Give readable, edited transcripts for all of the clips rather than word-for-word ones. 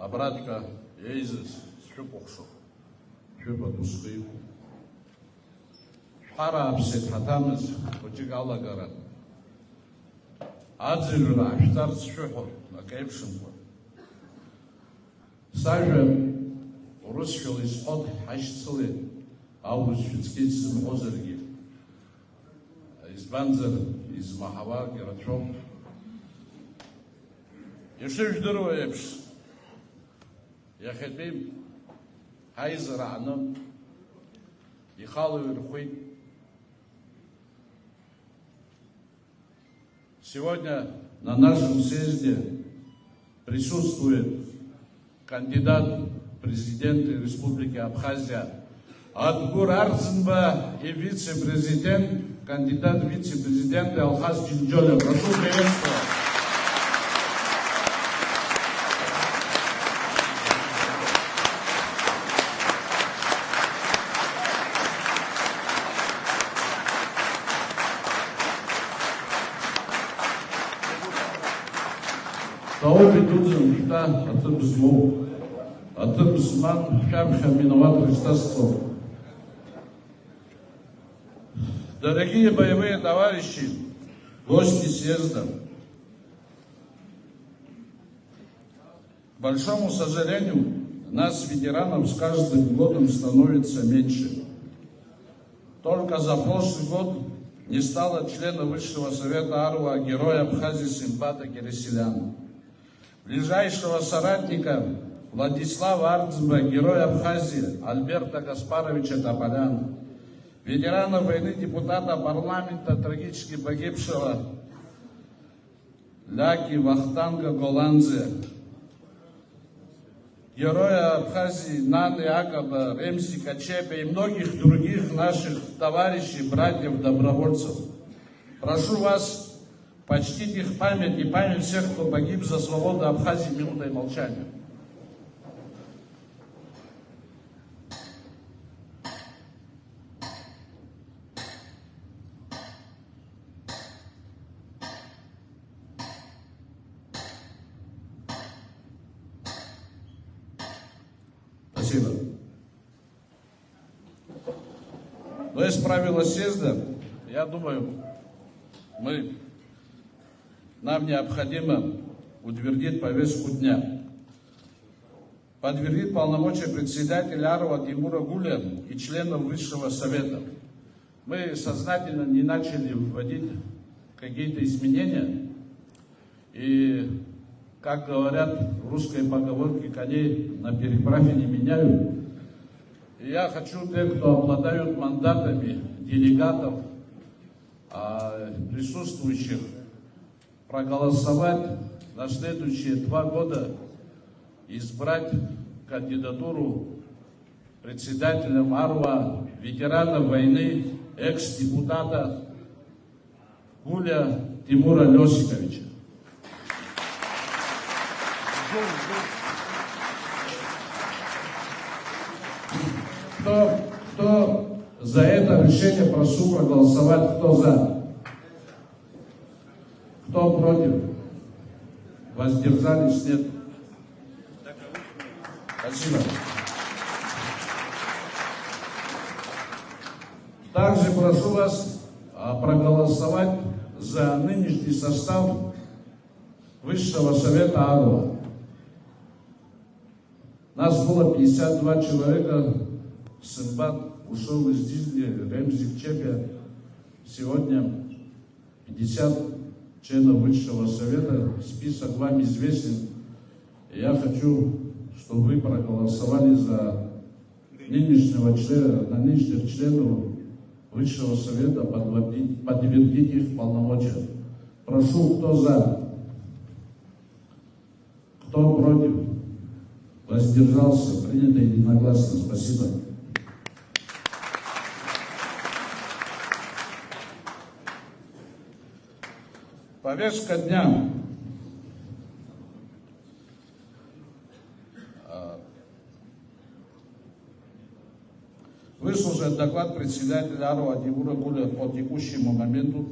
Абратка Ейзес, Шупокшо, Шупатушки. Харабсет Хатамес, Почигалагара. Адзилура, Штарц Шухо, Накайпшинко. Сажа, Русшил исход, Хашцили, Аурушвицкий Озерги. Из Банзер, из Махава, Герачов. Ешев Ждурович, я хотел Хайзер Аном, Ихалу Верхуй. Сегодня на нашем съезде присутствует кандидат в президенты Республики Абхазия Адгур Арзинба и вице-президент, кандидат в вице-президенты Алхаз Джинджолев. Прошу приветствовать. Таоби Дудзин, Хта, Атыбзму, Атыбзман, Хабха, Миноват Христосов. Дорогие боевые товарищи, гости съезда, к большому сожалению, нас, ветеранов, с каждым годом становится меньше. Только за прошлый год не стало члена Высшего Совета АРУА героя Абхазии Симбата Кересиляна. Ближайшего соратника Владислава Арцба, героя Абхазии Альберта Гаспаровича Тополяна, ветерана войны, депутата парламента, трагически погибшего Ляки Вахтанга Голанзе, героя Абхазии Наны Акаба, Ремси Качепе и многих других наших товарищей, братьев, добровольцев. Прошу вас почтить их память и память всех, кто погиб за свободу Абхазии, минутой молчания. Спасибо. Но из правила съезда, я думаю, нам необходимо утвердить повестку дня. Подтвердить полномочия председателя АРУА Тимура Гуля и членов Высшего Совета. Мы сознательно не начали вводить какие-то изменения. И, как говорят в русской поговорке, коней на переправе не меняют. И я хочу тех, кто обладают мандатами делегатов, присутствующих, проголосовать на следующие 2 года, избрать кандидатуру председателем АРУА, ветерана войны, экс-депутата Гуля Тимура Лёсиковича. Кто за это решение, прошу проголосовать. Кто за? Кто против? Воздержались? Нет. Спасибо. Также прошу вас проголосовать за нынешний состав Высшего Совета АРУА. Нас было 52 человека. Симбат ушел из жизни, Ремзи Качепе. Сегодня 50 членов Высшего Совета. Список вам известен. И я хочу, чтобы вы проголосовали за нынешних членов Высшего Совета, подтвердить их полномочия. Прошу, кто за? Кто против? Воздержался? Принято единогласно. Спасибо. Повестка дня. Выслушать доклад председателя АРУА Тимура Гуля по текущему моменту.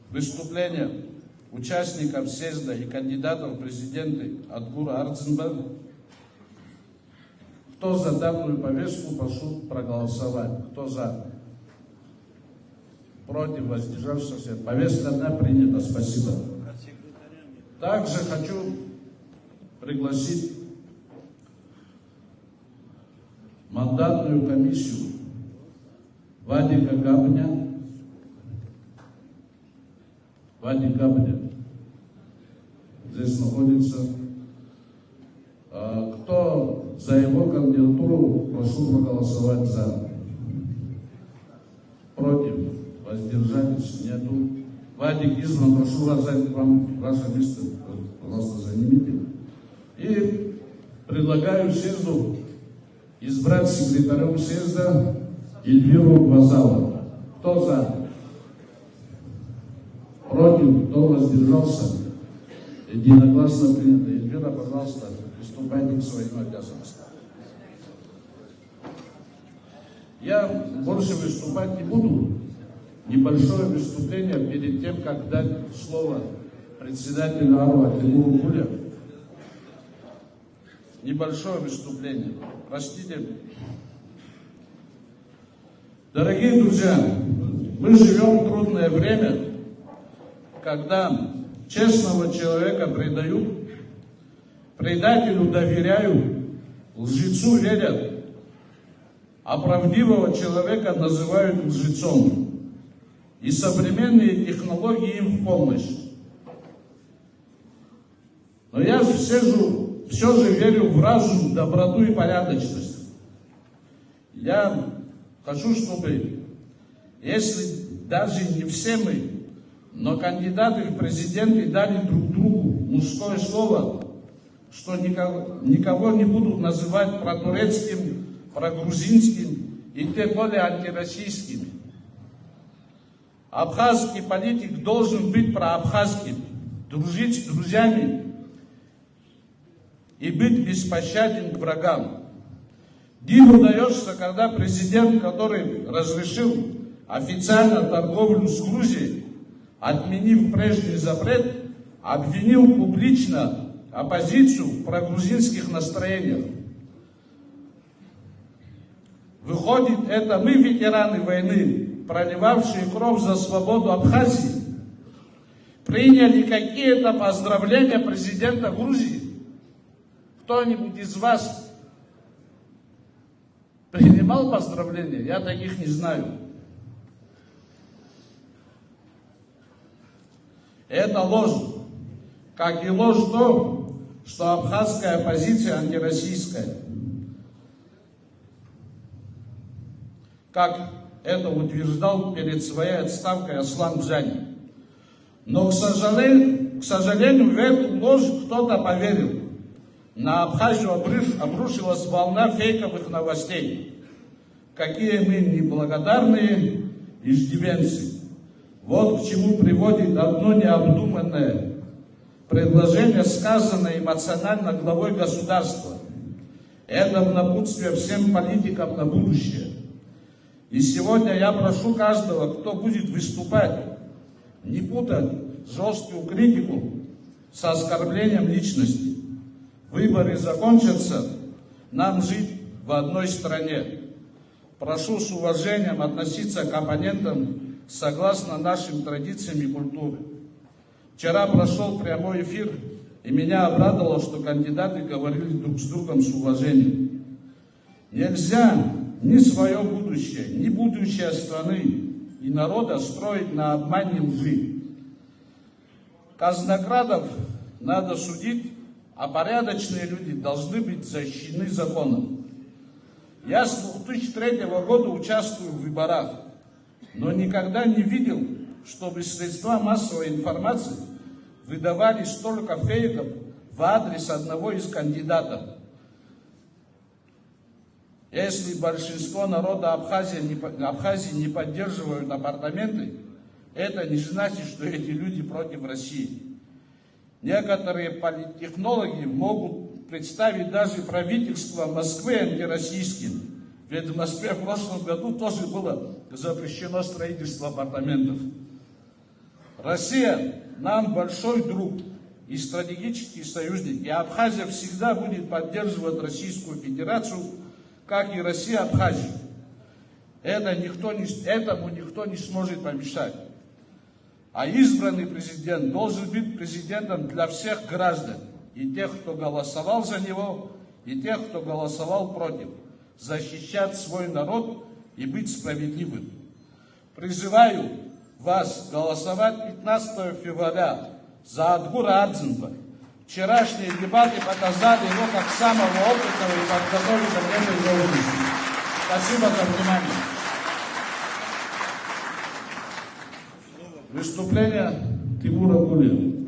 Выступление участников съезда и кандидатов в президенты Адгура Ардзинбек. Кто за данную повестку, прошу проголосовать. Кто за? Против, воздержавшихся. Повестка одна принята. Спасибо. Также хочу пригласить мандатную комиссию Вадика Габня. Вадик Габня здесь находится. Кто за его кандидатуру, прошу проголосовать за. Против, воздержались, нету. Вадик избран, прошу вас занять вам ваше место, пожалуйста, занимите. И предлагаю съезду избрать секретарем съезда Эльвиру Гвазалову. Кто за? Против, кто воздержался? Единогласно принято. Эльвира, пожалуйста, приступайте к своим обязанностям. Я больше выступать не буду. Небольшое выступление перед тем, как дать слово председателю АРО Тимуру Гулеву. Небольшое выступление. Простите. Дорогие друзья, мы живем в трудное время, когда честного человека предают, предателю доверяют, лжецу верят, а правдивого человека называют лжецом. И современные технологии им в помощь. Но я все же верю в разум, доброту и порядочность. Я хочу, чтобы, если даже не все мы, но кандидаты в президенты дали друг другу мужское слово, что никого не будут называть протурецким, прогрузинским и тем более антироссийским. Абхазский политик должен быть проабхазским, дружить с друзьями и быть беспощаден к врагам. Диву даешься, когда президент, который разрешил официально торговлю с Грузией, отменив прежний запрет, обвинил публично оппозицию в прогрузинских настроениях. Выходит, это мы, ветераны войны, проливавшие кровь за свободу Абхазии, приняли какие-то поздравления президента Грузии? Кто-нибудь из вас принимал поздравления? Я таких не знаю. Это ложь. Как и ложь то, что абхазская оппозиция антироссийская. Как это утверждал перед своей отставкой Аслан Бжани. Но, к сожалению, в эту ложь кто-то поверил. На Абхазию обрушилась волна фейковых новостей. Какие мы неблагодарные иждивенцы. Вот к чему приводит одно необдуманное предложение, сказанное эмоционально главой государства. Это напутствие всем политикам на будущее. И сегодня я прошу каждого, кто будет выступать, не путать жесткую критику с оскорблением личности. Выборы закончатся, нам жить в одной стране. Прошу с уважением относиться к оппонентам согласно нашим традициям и культуре. Вчера прошел прямой эфир, и меня обрадовало, что кандидаты говорили друг с другом с уважением. Нельзя ни свое будущее, ни будущее страны и народа строить на обмане лжи. Казнокрадов надо судить, а порядочные люди должны быть защищены законом. Я с 2003 года участвую в выборах, но никогда не видел, чтобы средства массовой информации выдавали столько фейков в адрес одного из кандидатов. Если большинство народа Абхазии не поддерживают апартаменты, это не значит, что эти люди против России. Некоторые политтехнологи могут представить даже правительство Москвы антироссийским. Ведь в Москве в прошлом году тоже было запрещено строительство апартаментов. Россия нам большой друг и стратегический союзник, и Абхазия всегда будет поддерживать Российскую Федерацию, как и Россия Абхазию. Этому никто не сможет помешать. А избранный президент должен быть президентом для всех граждан, и тех, кто голосовал за него, и тех, кто голосовал против, защищать свой народ и быть справедливым. Призываю вас голосовать 15 февраля за Адгура Ардзинова. Вчерашние дебаты показали его как самого опытного и подготовленного к этой должности. Спасибо за внимание. Выступление Тимура Гулиева.